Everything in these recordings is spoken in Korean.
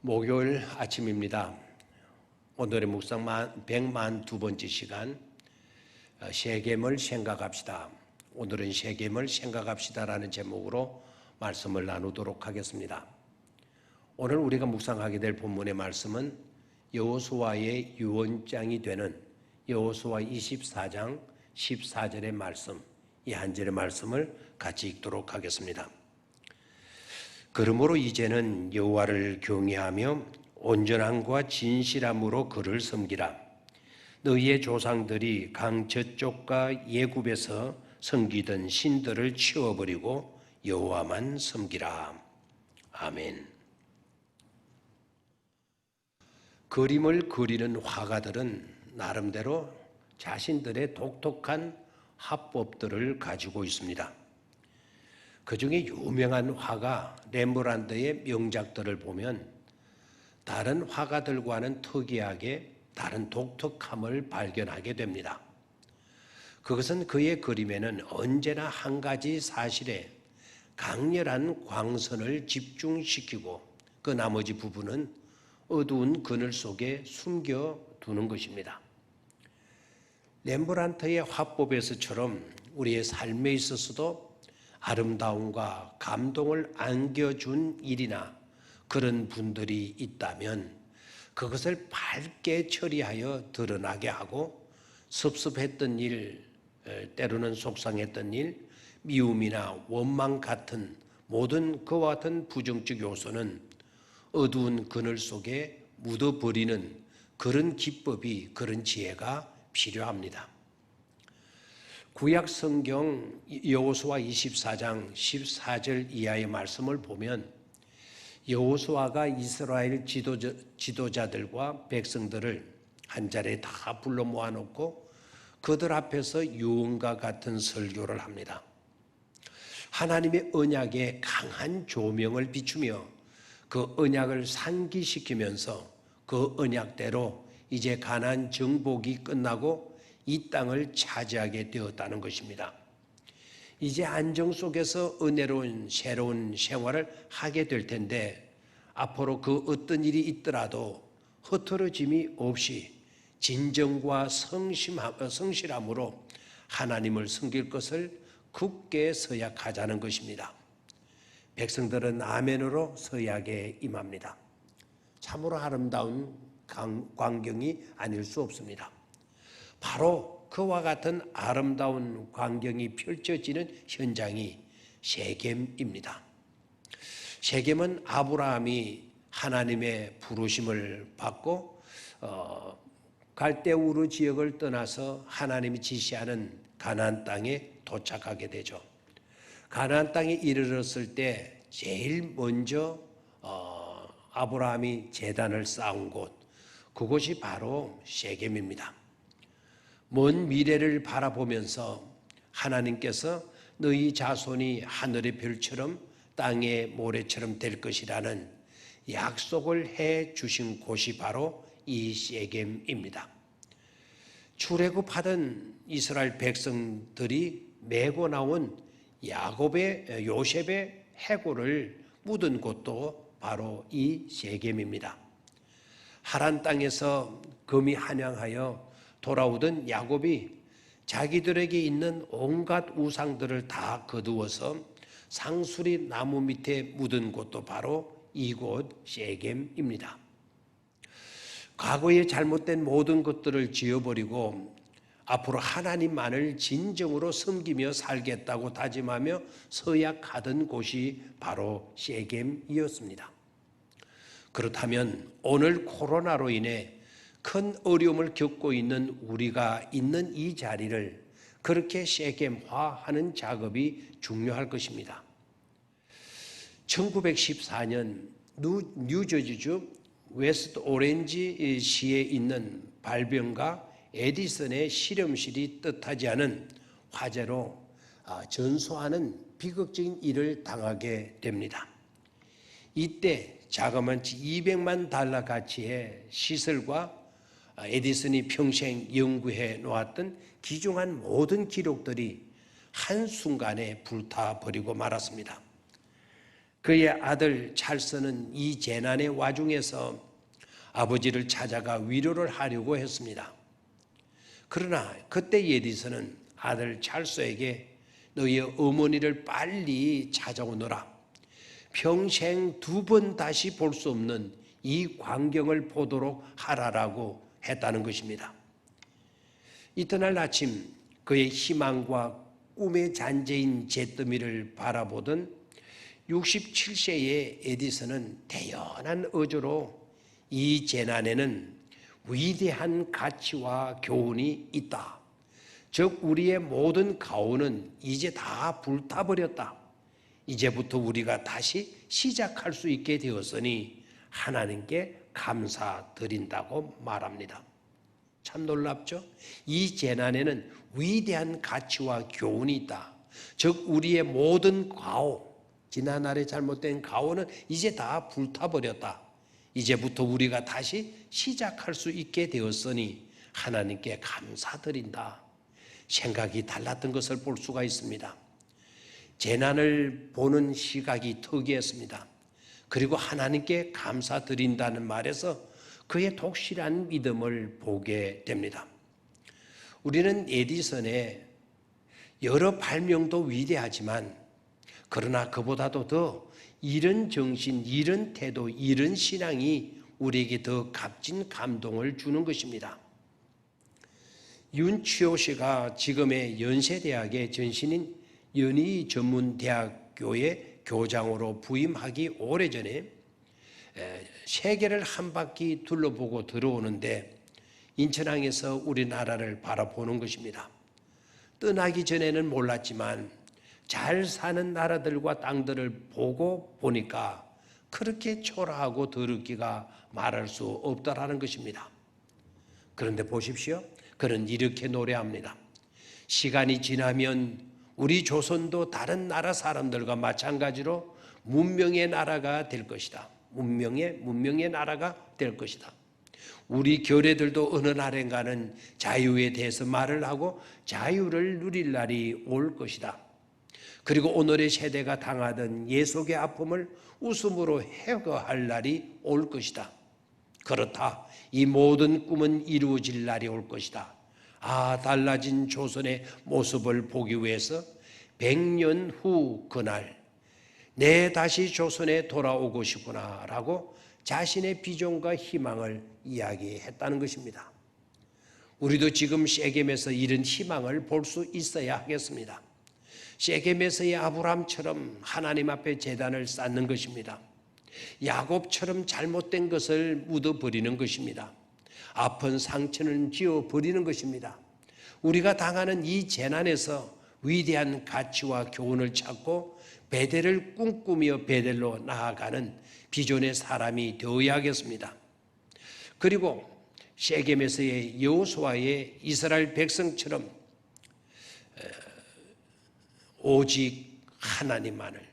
목요일 아침입니다. 오늘의 묵상 142번째 시간, 셰겜을 생각합시다. 오늘은 셰겜을 생각합시다라는 제목으로 말씀을 나누도록 하겠습니다. 오늘 우리가 묵상하게 될 본문의 말씀은 여호수아의 유언장이 되는 여호수아 24장 14절의 말씀, 이 한 절의 말씀을 같이 읽도록 하겠습니다. 그러므로 이제는 여호와를 경외하며 온전함과 진실함으로 그를 섬기라. 너희의 조상들이 강 저쪽과 예굽에서 섬기던 신들을 치워버리고 여호와만 섬기라. 아멘. 그림을 그리는 화가들은 나름대로 자신들의 독특한 화법들을 가지고 있습니다. 그 중에 유명한 화가 렘브란트의 명작들을 보면 다른 화가들과는 특이하게 다른 독특함을 발견하게 됩니다. 그것은 그의 그림에는 언제나 한 가지 사실에 강렬한 광선을 집중시키고 그 나머지 부분은 어두운 그늘 속에 숨겨두는 것입니다. 렘브란트의 화법에서처럼 우리의 삶에 있어서도 아름다움과 감동을 안겨준 일이나 그런 분들이 있다면 그것을 밝게 처리하여 드러나게 하고 섭섭했던 일, 때로는 속상했던 일, 미움이나 원망 같은 모든 그와 같은 부정적 요소는 어두운 그늘 속에 묻어버리는 그런 기법이, 그런 지혜가 필요합니다. 구약 성경 여호수아 24장 14절 이하의 말씀을 보면 여호수아가 이스라엘 지도자들과 백성들을 한 자리에 다 불러 모아놓고 그들 앞에서 유언과 같은 설교를 합니다. 하나님의 언약에 강한 조명을 비추며 그 언약을 상기시키면서 그 언약대로 이제 가나안 정복이 끝나고 이 땅을 차지하게 되었다는 것입니다. 이제 안정 속에서 은혜로운 새로운 생활을 하게 될 텐데 앞으로 그 어떤 일이 있더라도 흐트러짐이 없이 진정과 성실함으로 하나님을 섬길 것을 굳게 서약하자는 것입니다. 백성들은 아멘으로 서약에 임합니다. 참으로 아름다운 광경이 아닐 수 없습니다. 바로 그와 같은 아름다운 광경이 펼쳐지는 현장이 셰겜입니다. 셰겜은 아브라함이 하나님의 부르심을 받고 갈대우르 지역을 떠나서 하나님이 지시하는 가나안 땅에 도착하게 되죠. 가나안 땅에 이르렀을 때 제일 먼저 아브라함이 제단을 쌓은 곳, 그곳이 바로 셰겜입니다. 먼 미래를 바라보면서 하나님께서 너희 자손이 하늘의 별처럼 땅의 모래처럼 될 것이라는 약속을 해 주신 곳이 바로 이 셰겜입니다. 출애굽하던 이스라엘 백성들이 메고 나온 요셉의 해골을 묻은 곳도 바로 이 셰겜입니다. 하란 땅에서 금이 한양하여 돌아오던 야곱이 자기들에게 있는 온갖 우상들을 다 거두어서 상수리 나무 밑에 묻은 곳도 바로 이곳 셰겜입니다. 과거에 잘못된 모든 것들을 지워버리고 앞으로 하나님만을 진정으로 섬기며 살겠다고 다짐하며 서약하던 곳이 바로 셰겜이었습니다. 그렇다면 오늘 코로나로 인해 큰 어려움을 겪고 있는 우리가 있는 이 자리를 그렇게 셰겜화하는 작업이 중요할 것입니다. 1914년 뉴저지주 웨스트 오렌지 시에 있는 발병가 에디슨의 실험실이 뜻하지 않은 화재로 전소하는 비극적인 일을 당하게 됩니다. 이때 자그마치 $200만 가치의 시설과 에디슨이 평생 연구해 놓았던 귀중한 모든 기록들이 한순간에 불타버리고 말았습니다. 그의 아들 찰스는 이 재난의 와중에서 아버지를 찾아가 위로를 하려고 했습니다. 그러나 그때 에디슨은 아들 찰스에게 너희 어머니를 빨리 찾아오너라. 평생 두 번 다시 볼 수 없는 이 광경을 보도록 하라라고 했다는 것입니다. 이튿날 아침 그의 희망과 꿈의 잔재인 잿더미를 바라보던 67세의 에디슨은 태연한 어조로 이 재난에는 위대한 가치와 교훈이 있다. 즉 우리의 모든 가오는 이제 다 불타버렸다. 이제부터 우리가 다시 시작할 수 있게 되었으니 하나님께 감사드린다고 말합니다. 참 놀랍죠? 이 재난에는 위대한 가치와 교훈이 있다. 즉 우리의 모든 가오, 지난날에 잘못된 가오는 이제 다 불타버렸다. 이제부터 우리가 다시 시작할 수 있게 되었으니 하나님께 감사드린다. 생각이 달랐던 것을 볼 수가 있습니다. 재난을 보는 시각이 특이했습니다. 그리고 하나님께 감사드린다는 말에서 그의 독실한 믿음을 보게 됩니다. 우리는 에디슨의 여러 발명도 위대하지만 그러나 그보다도 더 이런 정신, 이런 태도, 이런 신앙이 우리에게 더 값진 감동을 주는 것입니다. 윤치호 씨가 지금의 연세대학의 전신인 연희전문대학교의 교장으로 부임하기 오래전에 세계를 한 바퀴 둘러보고 들어오는데 인천항에서 우리나라를 바라보는 것입니다. 떠나기 전에는 몰랐지만 잘 사는 나라들과 땅들을 보고 보니까 그렇게 초라하고 더럽기가 말할 수 없다라는 것입니다. 그런데 보십시오. 그는 이렇게 노래합니다. 시간이 지나면 우리 조선도 다른 나라 사람들과 마찬가지로 문명의 나라가 될 것이다. 문명의 나라가 될 것이다. 우리 교례들도 어느 날인가는 자유에 대해서 말을 하고 자유를 누릴 날이 올 것이다. 그리고 오늘의 세대가 당하던 예속의 아픔을 웃음으로 해거할 날이 올 것이다. 그렇다. 이 모든 꿈은 이루어질 날이 올 것이다. 달라진 조선의 모습을 보기 위해서 100년 후 그날 내 다시 조선에 돌아오고 싶구나 라고 자신의 비전과 희망을 이야기했다는 것입니다. 우리도 지금 셰겜에서 이런 희망을 볼 수 있어야 하겠습니다. 셰겜에서의 아브람처럼 하나님 앞에 제단을 쌓는 것입니다. 야곱처럼 잘못된 것을 묻어버리는 것입니다. 아픈 상처는 지워버리는 것입니다. 우리가 당하는 이 재난에서 위대한 가치와 교훈을 찾고 베델을 꿈꾸며 베델로 나아가는 비전의 사람이 되어야겠습니다. 그리고 셰겜에서의 여호수아의 이스라엘 백성처럼 오직 하나님만을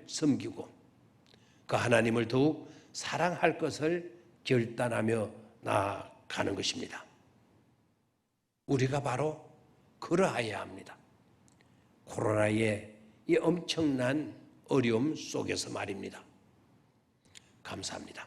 섬기고 그 하나님을 더욱 사랑할 것을 결단하며 나아가는 것입니다. 우리가 바로 그러해야 합니다. 코로나의 이 엄청난 어려움 속에서 말입니다. 감사합니다.